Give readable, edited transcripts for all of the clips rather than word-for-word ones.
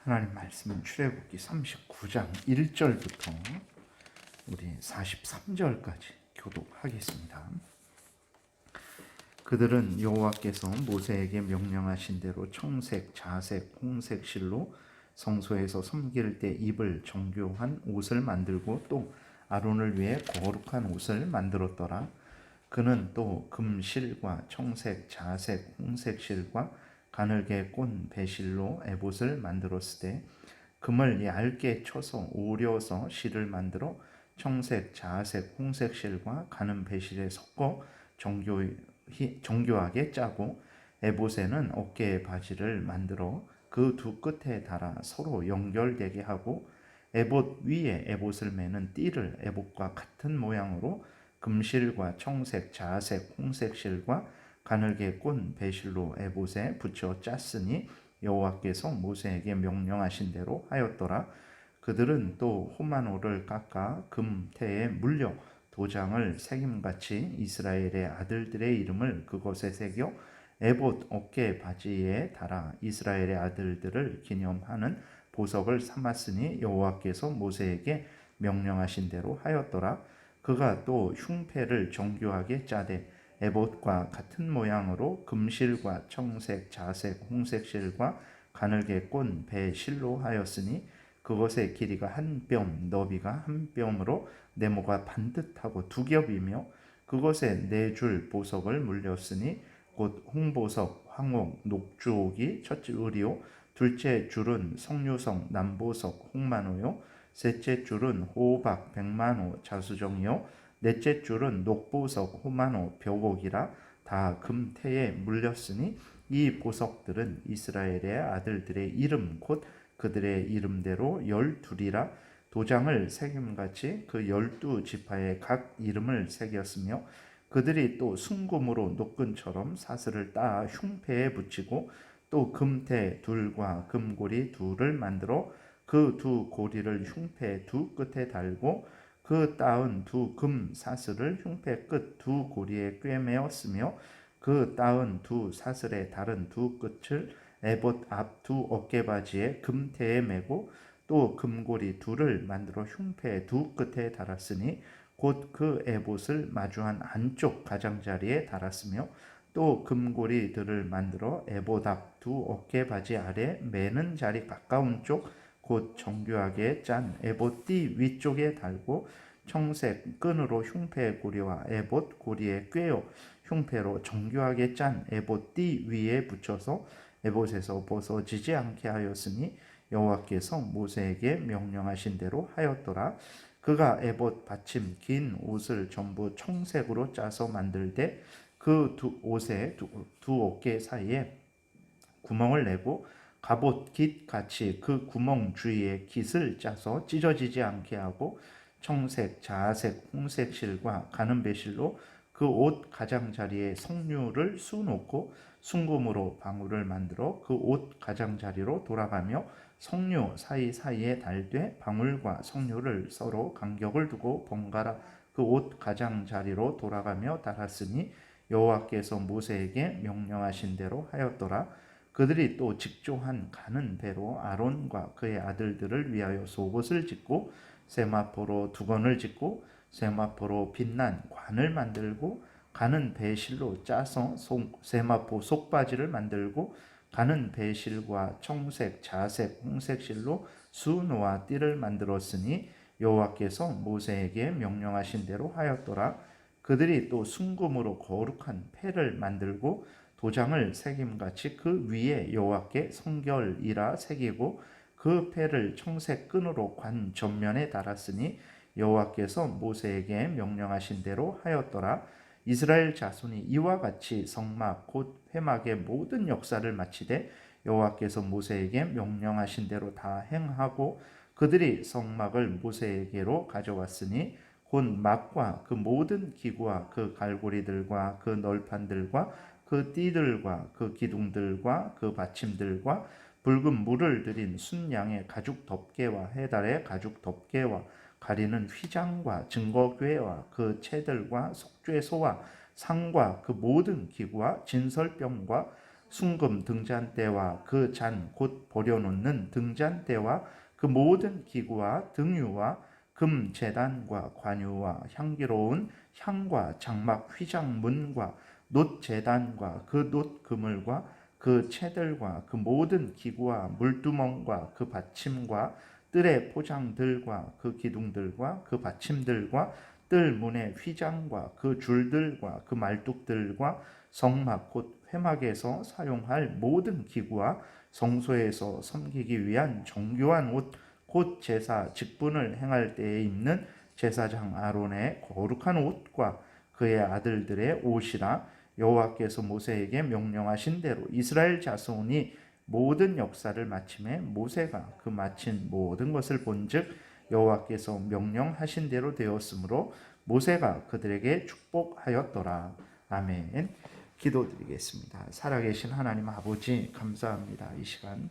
하나님 말씀은 출애굽기 39장 1절부터 우리 43절까지 교독하겠습니다. 그들은 여호와께서 모세에게 명령하신 대로 청색, 자색, 홍색 실로 성소에서 섬길 때 입을 정교한 옷을 만들고 또 아론을 위해 거룩한 옷을 만들었더라. 그는 또 금실과 청색, 자색, 홍색 실과 가늘게 꼰 배실로 에봇을 만들었을 때 금을 얇게 쳐서 오려서 실을 만들어 청색, 자색, 홍색 실과 가는 배실에 섞어 정교하게 짜고 에봇에는 어깨에 바지를 만들어 그 두 끝에 달아 서로 연결되게 하고 에봇 위에 에봇을 매는 띠를 에봇과 같은 모양으로 금실과 청색, 자색, 홍색 실과 가늘게 꼰 배실로 에봇에 붙여 짰으니 여호와께서 모세에게 명령하신 대로 하였더라. 그들은 또 호마노를 깎아 금태에 물려 도장을 새김같이 이스라엘의 아들들의 이름을 그것에 새겨 에봇 어깨 바지에 달아 이스라엘의 아들들을 기념하는 보석을 삼았으니 여호와께서 모세에게 명령하신 대로 하였더라. 그가 또 흉패를 정교하게 짜되 에봇과 같은 모양으로 금실과 청색, 자색, 홍색 실과 가늘게 꼰 배실로 하였으니 그것의 길이가 한 뼘, 너비가 한 뼘으로 네모가 반듯하고 두 겹이며 그것에 네 줄 보석을 물렸으니 곧 홍보석, 황옥, 녹주옥이 첫째 을이요 둘째 줄은 성류성, 남보석, 홍만호요 셋째 줄은 호박, 백만호, 자수정이요 넷째 줄은 녹보석, 호만호, 벽옥이라 다 금태에 물렸으니 이 보석들은 이스라엘의 아들들의 이름 곧 그들의 이름대로 12이라 도장을 새김같이 그 12지파의 각 이름을 새겼으며 그들이 또 순금으로 녹근처럼 사슬을 따 흉패에 붙이고 또 금태 둘과 금고리 둘을 만들어 그 두 고리를 흉패 두 끝에 달고 그 따은 두 금 사슬을 흉패 끝 두 고리에 꿰매었으며 그 따은 두 사슬의 다른 두 끝을 에봇 앞 두 어깨바지에 금태에 매고 또 금고리 둘을 만들어 흉패 두 끝에 달았으니 곧 그 에봇을 마주한 안쪽 가장자리에 달았으며 또 금고리들을 만들어 에봇 앞 두 어깨바지 아래 매는 자리 가까운 쪽 곧 정교하게 짠 에봇 띠 위쪽에 달고 청색 끈으로 흉패 고리와 에봇 고리에 꿰어 흉패로 정교하게 짠 에봇 띠 위에 붙여서 에봇에서 벗어지지 않게 하였으니 여호와께서 모세에게 명령하신 대로 하였더라. 그가 에봇 받침 긴 옷을 전부 청색으로 짜서 만들되 그 두 옷의 두 어깨 사이에 구멍을 내고 갑옷 깃 같이 그 구멍 주위에 깃을 짜서 찢어지지 않게 하고 청색, 자색, 홍색 실과 가는 배실로 그 옷 가장자리에 성류를 수놓고 순금으로 방울을 만들어 그 옷 가장자리로 돌아가며 성류 사이사이에 달되 방울과 성류를 서로 간격을 두고 번갈아 그 옷 가장자리로 돌아가며 달았으니 여호와께서 모세에게 명령하신 대로 하였더라. 그들이 또 직조한 가는 배로 아론과 그의 아들들을 위하여 속옷을 짓고 세마포로 두건을 짓고 세마포로 빛난 관을 만들고 가는 배실로 짜서 세마포 속바지를 만들고 가는 배실과 청색, 자색, 홍색 실로 수노와 띠를 만들었으니 여호와께서 모세에게 명령하신 대로 하였더라. 그들이 또 순금으로 거룩한 패를 만들고 도장을 새김같이 그 위에 여호와께 성결이라 새기고 그 패를 청색 끈으로 관 전면에 달았으니 여호와께서 모세에게 명령하신 대로 하였더라. 이스라엘 자손이 이와 같이 성막 곧 회막의 모든 역사를 마치되 여호와께서 모세에게 명령하신 대로 다 행하고 그들이 성막을 모세에게로 가져왔으니 곧 막과 그 모든 기구와 그 갈고리들과 그 널판들과 그 띠들과 그 기둥들과 그 받침들과 붉은 물을 들인 순양의 가죽 덮개와 해달의 가죽 덮개와 가리는 휘장과 증거궤와 그 채들과 속죄소와 상과 그 모든 기구와 진설병과 순금 등잔대와 그 잔 곧 버려놓는 등잔대와 그 모든 기구와 등유와 금 제단과 관유와 향기로운 향과 장막 휘장문과 놋 제단과 그 놋 그물과 그 채들과 그 모든 기구와 물두멍과 그 받침과 뜰의 포장들과 그 기둥들과 그 받침들과 뜰 문의 휘장과 그 줄들과 그 말뚝들과 성막 곧 회막에서 사용할 모든 기구와 성소에서 섬기기 위한 정교한 옷 곧 제사 직분을 행할 때에 입는 제사장 아론의 거룩한 옷과 그의 아들들의 옷이라 여호와께서 모세에게 명령하신 대로 이스라엘 자손이 모든 역사를 마침에 모세가 그 마친 모든 것을 본즉 여호와께서 명령하신 대로 되었으므로 모세가 그들에게 축복하였더라. 아멘. 기도드리겠습니다. 살아계신 하나님 아버지 감사합니다. 이 시간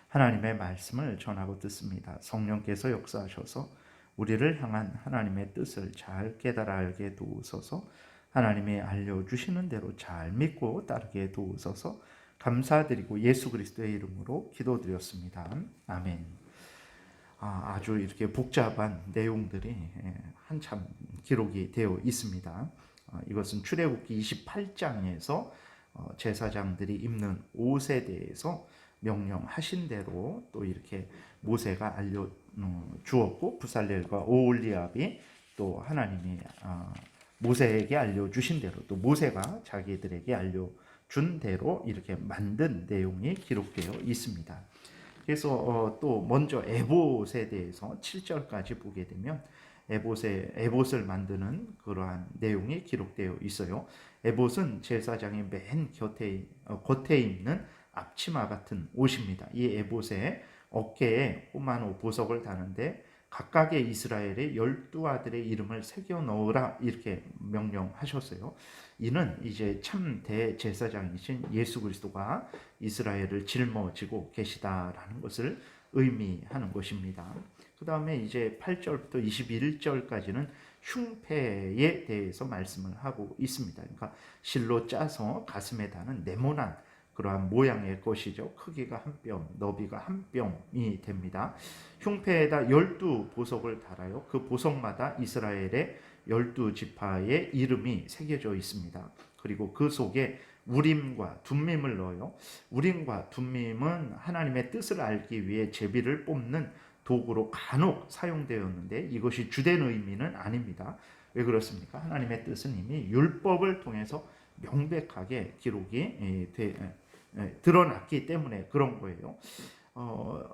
하나님의 말씀을 전하고 듣습니다. 성령께서 역사하셔서 우리를 향한 하나님의 뜻을 잘 깨달아 알게 도우소서. 하나님이 알려주시는 대로 잘 믿고 따르게 도우소서. 감사드리고 예수 그리스도의 이름으로 기도드렸습니다. 아멘. 아주 이렇게 복잡한 내용들이 한참 기록이 되어 있습니다. 이것은 출애굽기 28장에서 제사장들이 입는 옷에 대해서 명령하신 대로 또 이렇게 모세가 알려 주었고 부살렐과 오홀리압이 또 하나님이 모세에게 알려주신 대로 또 모세가 자기들에게 알려준 대로 이렇게 만든 내용이 기록되어 있습니다. 그래서 또 먼저 에봇에 대해서 7절까지 보게 되면 에봇을 만드는 그러한 내용이 기록되어 있어요. 에봇은 제사장의 맨 겉에 입는 앞치마 같은 옷입니다. 이 에봇의 어깨에 호마노 보석을 다는데 각각의 이스라엘의 12아들의 이름을 새겨 넣으라 이렇게 명령하셨어요. 이는 이제 참 대제사장이신 예수 그리스도가 이스라엘을 짊어지고 계시다라는 것을 의미하는 것입니다. 그 다음에 이제 8절부터 21절까지는 흉패에 대해서 말씀을 하고 있습니다. 그러니까 실로 짜서 가슴에 다는 네모난 그러한 모양의 것이죠. 크기가 한 뼘, 너비가 한 뼘이 됩니다. 흉패에다 12보석을 달아요. 그 보석마다 이스라엘의 12지파의 이름이 새겨져 있습니다. 그리고 그 속에 우림과 둠밈을 넣어요. 우림과 둠밈은 하나님의 뜻을 알기 위해 제비를 뽑는 도구로 간혹 사용되었는데 이것이 주된 의미는 아닙니다. 왜 그렇습니까? 하나님의 뜻은 이미 율법을 통해서 명백하게 기록이 드러났기 때문에 그런 거예요.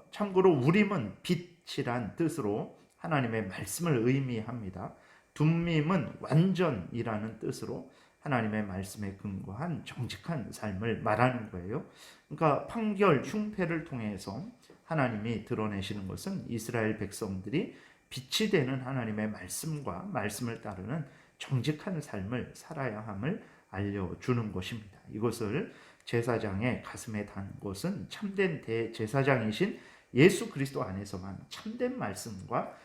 참고로 우림은 빛이란 뜻으로 하나님의 말씀을 의미합니다. 둠밈은 완전이라는 뜻으로 하나님의 말씀에 근거한 정직한 삶을 말하는 거예요. 그러니까 판결 흉패를 통해서 하나님이 드러내시는 것은 이스라엘 백성들이 빛이 되는 하나님의 말씀과 말씀을 따르는 정직한 삶을 살아야 함을 알려주는 것입니다. 이것을 제사장의 가슴에 단 것은 참된 대제사장이신 예수 그리스도 안에서만 참된 말씀과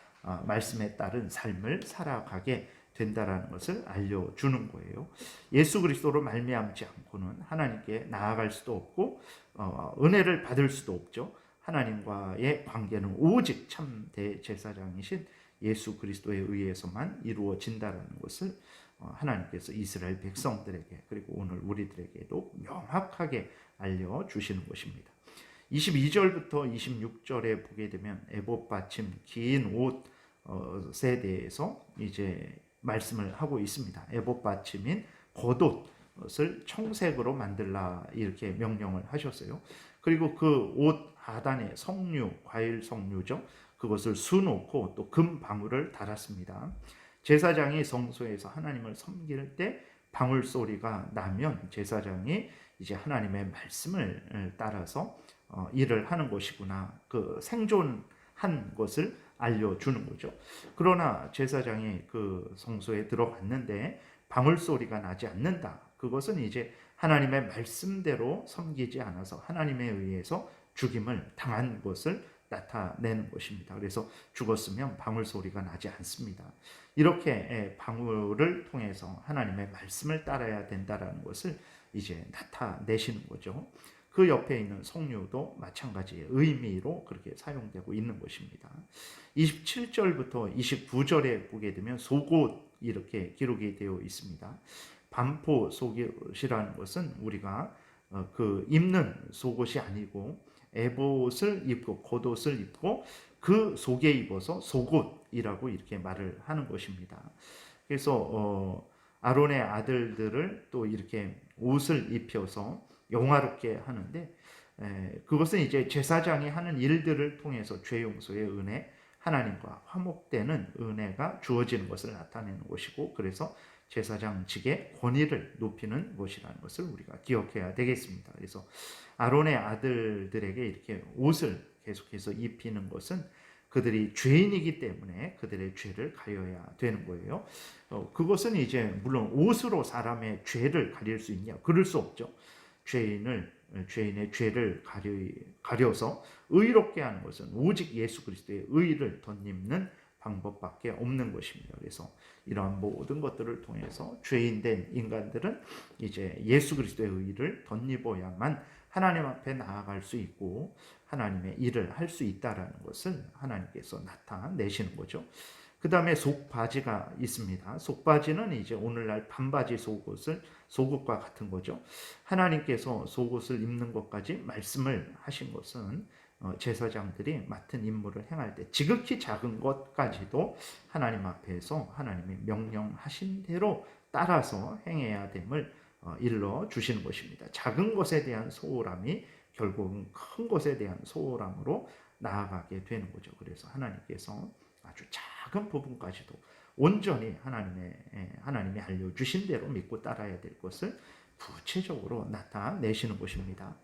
말씀에 따른 삶을 살아가게 된다라는 것을 알려주는 거예요. 예수 그리스도로 말미암지 않고는 하나님께 나아갈 수도 없고 은혜를 받을 수도 없죠. 하나님과의 관계는 오직 참 대제사장이신 예수 그리스도에 의해서만 이루어진다라는 것을 하나님께서 이스라엘 백성들에게 그리고 오늘 우리들에게도 명확하게 알려주시는 것입니다. 22절부터 26절에 보게 되면 에봇 받침 긴 옷에 대해서 이제 말씀을 하고 있습니다. 에봇 받침인 겉옷을 청색으로 만들라 이렇게 명령을 하셨어요. 그리고 그 옷 하단에 석류, 과일 석류죠. 그것을 수놓고 또 금 방울을 달았습니다. 제사장이 성소에서 하나님을 섬길 때 방울 소리가 나면 제사장이 이제 하나님의 말씀을 따라서 일을 하는 것이구나. 그 생존한 것을 알려주는 거죠. 그러나 제사장이 그 성소에 들어갔는데 방울 소리가 나지 않는다. 그것은 이제 하나님의 말씀대로 섬기지 않아서 하나님에 의해서 죽임을 당한 것을 나타내는 것입니다. 그래서 죽었으면 방울 소리가 나지 않습니다. 이렇게 방울을 통해서 하나님의 말씀을 따라야 된다라는 것을 이제 나타내시는 거죠. 그 옆에 있는 성류도 마찬가지의 의미로 그렇게 사용되고 있는 것입니다. 27절부터 29절에 보게 되면 속옷 이렇게 기록이 되어 있습니다. 반포 속옷이라는 것은 우리가 그 입는 속옷이 아니고 에봇을 입고 겉옷을 입고 그 속에 입어서 속옷이라고 이렇게 말을 하는 것입니다. 그래서 아론의 아들들을 또 이렇게 옷을 입혀서 영화롭게 하는데 그것은 이제 제사장이 하는 일들을 통해서 죄 용서의 은혜, 하나님과 화목되는 은혜가 주어지는 것을 나타내는 것이고, 그래서 제사장직의 권위를 높이는 것이라는 것을 우리가 기억해야 되겠습니다. 그래서 아론의 아들들에게 이렇게 옷을 계속해서 입히는 것은 그들이 죄인이기 때문에 그들의 죄를 가려야 되는 거예요. 그것은 이제 물론 옷으로 사람의 죄를 가릴 수 있냐? 그럴 수 없죠. 죄인의 죄를 가려서 의롭게 하는 것은 오직 예수 그리스도의 의를 덧입는 방법밖에 없는 것입니다. 그래서 이러한 모든 것들을 통해서 죄인된 인간들은 이제 예수 그리스도의 의를 덧입어야만 하나님 앞에 나아갈 수 있고 하나님의 일을 할 수 있다라는 것을 하나님께서 나타내시는 거죠. 그 다음에 속바지가 있습니다. 속바지는 이제 오늘날 반바지 속옷과 같은 거죠. 하나님께서 속옷을 입는 것까지 말씀을 하신 것은 제사장들이 맡은 임무를 행할 때 지극히 작은 것까지도 하나님 앞에서 하나님의 명령하신 대로 따라서 행해야 됨을 일러 주시는 것입니다. 작은 것에 대한 소홀함이 결국은 큰 것에 대한 소홀함으로 나아가게 되는 거죠. 그래서 하나님께서 아주 작은 부분까지도 온전히 하나님이 알려주신 대로 믿고 따라야 될 것을 구체적으로 나타내시는 것입니다.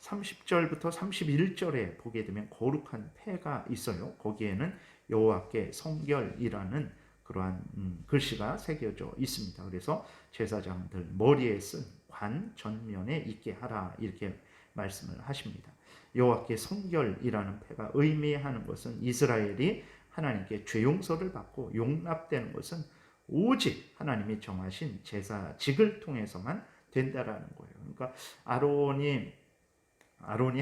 30절부터 31절에 보게 되면 거룩한 패가 있어요. 거기에는 여호와께 성결이라는 그러한 글씨가 새겨져 있습니다. 그래서 제사장들 머리에 쓴 관 전면에 있게 하라 이렇게 말씀을 하십니다. 여호와께 성결이라는 패가 의미하는 것은 이스라엘이 하나님께 죄 용서를 받고 용납되는 것은 오직 하나님이 정하신 제사직을 통해서만 된다라는 거예요. 그러니까 아론이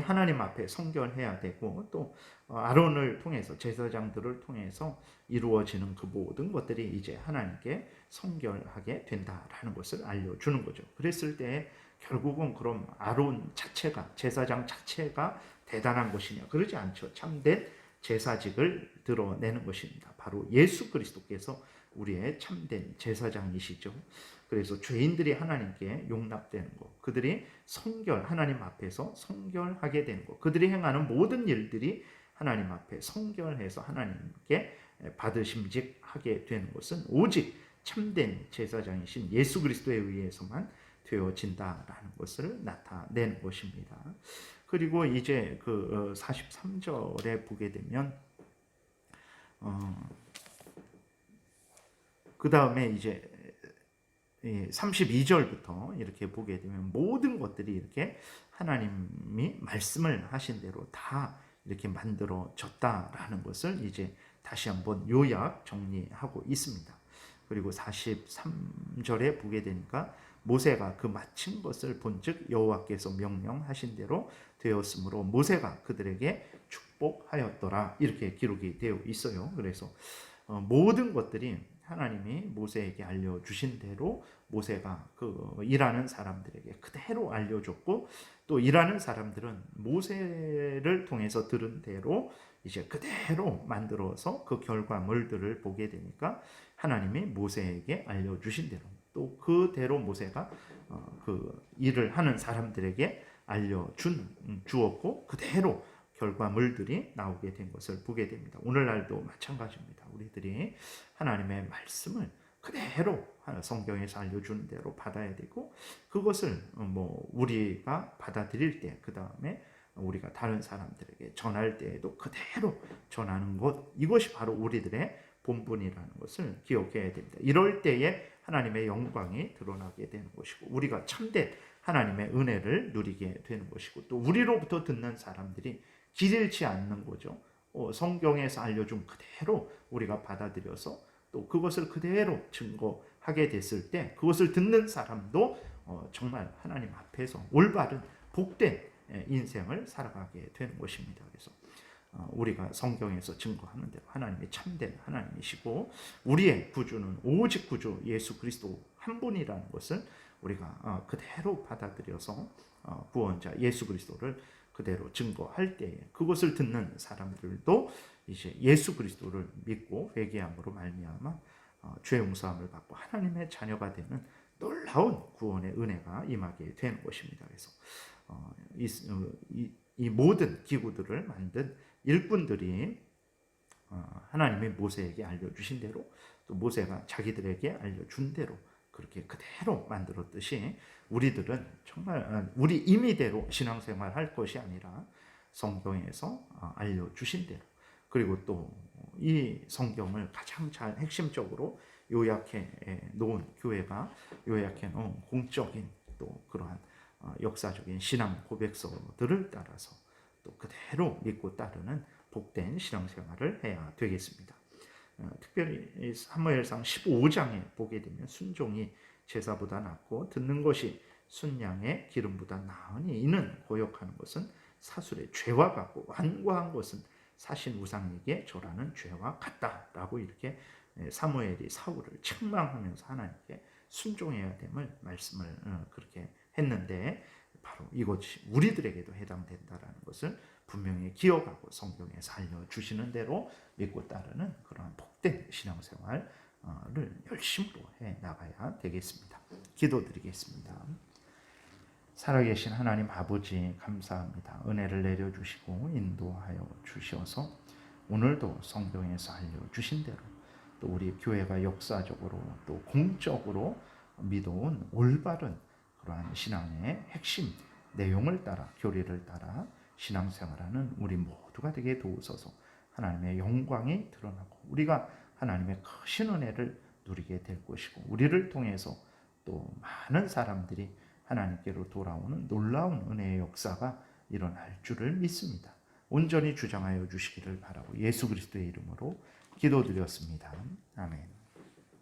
하나님 앞에 성결해야 되고 또 아론을 통해서 제사장들을 통해서 이루어지는 그 모든 것들이 이제 하나님께 성결하게 된다라는 것을 알려주는 거죠. 그랬을 때 결국은 그럼 아론 자체가 제사장 자체가 대단한 것이냐? 그러지 않죠. 참된 제사직을 드러내는 것입니다. 바로 예수 그리스도께서 우리의 참된 제사장이시죠. 그래서 죄인들이 하나님께 용납되는 것, 그들이 하나님 앞에서 성결하게 되는 것, 그들이 행하는 모든 일들이 하나님 앞에 성결해서 하나님께 받으심직하게 되는 것은 오직 참된 제사장이신 예수 그리스도에 의해서만 되어진다라는 것을 나타내는 것입니다. 그리고 이제 그 43절에 보게 되면 그 다음에 이제 32절부터 이렇게 보게 되면 모든 것들이 이렇게 하나님이 말씀을 하신 대로 다 이렇게 만들어졌다라는 것을 이제 다시 한번 요약 정리하고 있습니다. 그리고 43절에 보게 되니까 모세가 그 마친 것을 본즉 여호와께서 명령하신 대로 되었으므로 모세가 그들에게 축복하였더라 이렇게 기록이 되어 있어요. 그래서 모든 것들이 하나님이 모세에게 알려주신 대로 모세가 그 일하는 사람들에게 그대로 알려줬고 또 일하는 사람들은 모세를 통해서 들은 대로 이제 그대로 만들어서 그 결과물들을 보게 되니까 하나님이 모세에게 알려주신 대로 또 그대로 모세가 그 일을 하는 사람들에게 주었고 그대로 결과물들이 나오게 된 것을 보게 됩니다. 오늘날도 마찬가지입니다. 우리들이 하나님의 말씀을 그대로 성경에서 알려주는 대로 받아야 되고 그것을 우리가 받아들일 때 그 다음에 우리가 다른 사람들에게 전할 때에도 그대로 전하는 것 이것이 바로 우리들의 본분이라는 것을 기억해야 됩니다. 이럴 때에 하나님의 영광이 드러나게 되는 것이고 우리가 참된 하나님의 은혜를 누리게 되는 것이고 또 우리로부터 듣는 사람들이 길 잃지 않는 거죠. 성경에서 알려준 그대로 우리가 받아들여서 또 그것을 그대로 증거하게 됐을 때 그것을 듣는 사람도 정말 하나님 앞에서 올바른 복된 인생을 살아가게 되는 것입니다. 그래서 우리가 성경에서 증거하는 대로 하나님이 참된 하나님이시고 우리의 구주는 오직 구주 예수 그리스도 한 분이라는 것을 우리가 그대로 받아들여서 구원자 예수 그리스도를 그대로 증거할 때에 그것을 듣는 사람들도 이제 예수 그리스도를 믿고 회개함으로 말미암아 죄 용서함을 받고 하나님의 자녀가 되는 놀라운 구원의 은혜가 임하게 되는 것입니다. 그래서 이 모든 기구들을 만든 일꾼들이 하나님이 모세에게 알려주신 대로 또 모세가 자기들에게 알려준 대로 그렇게 그대로 만들었듯이 우리들은 정말 우리 임의대로 신앙생활 할 것이 아니라 성경에서 알려주신 대로 그리고 또 이 성경을 가장 잘 핵심적으로 요약해 놓은 교회가 요약해 놓은 공적인 또 그러한 역사적인 신앙 고백서들을 따라서 또 그대로 믿고 따르는 복된 신앙생활을 해야 되겠습니다. 특별히 사무엘상 15장에 보게 되면 순종이 제사보다 낫고 듣는 것이 순양의 기름보다 나으니 이는 고역하는 것은 사술의 죄와 같고 완고한 것은 사신 우상에게 절하는 죄와 같다라고 이렇게 사무엘이 사울을 책망하면서 하나님께 순종해야 됨을 말씀을 그렇게 했는데 바로 이것이 우리들에게도 해당된다라는 것을 분명히 기억하고 성경에서 알려주시는 대로 믿고 따르는 그런 복된 신앙생활을 열심으로 해 나가야 되겠습니다. 기도드리겠습니다. 살아계신 하나님 아버지 감사합니다. 은혜를 내려주시고 인도하여 주셔서 오늘도 성경에서 알려주신 대로 또 우리 교회가 역사적으로 또 공적으로 믿어온 올바른 그러한 신앙의 핵심 내용을 따라 교리를 따라 신앙생활하는 우리 모두가 되게 도우소서. 하나님의 영광이 드러나고 우리가 하나님의 크신 은혜를 누리게 될 것이고 우리를 통해서 또 많은 사람들이 하나님께로 돌아오는 놀라운 은혜의 역사가 일어날 줄을 믿습니다. 온전히 주장하여 주시기를 바라고 예수 그리스도의 이름으로 기도드렸습니다. 아멘.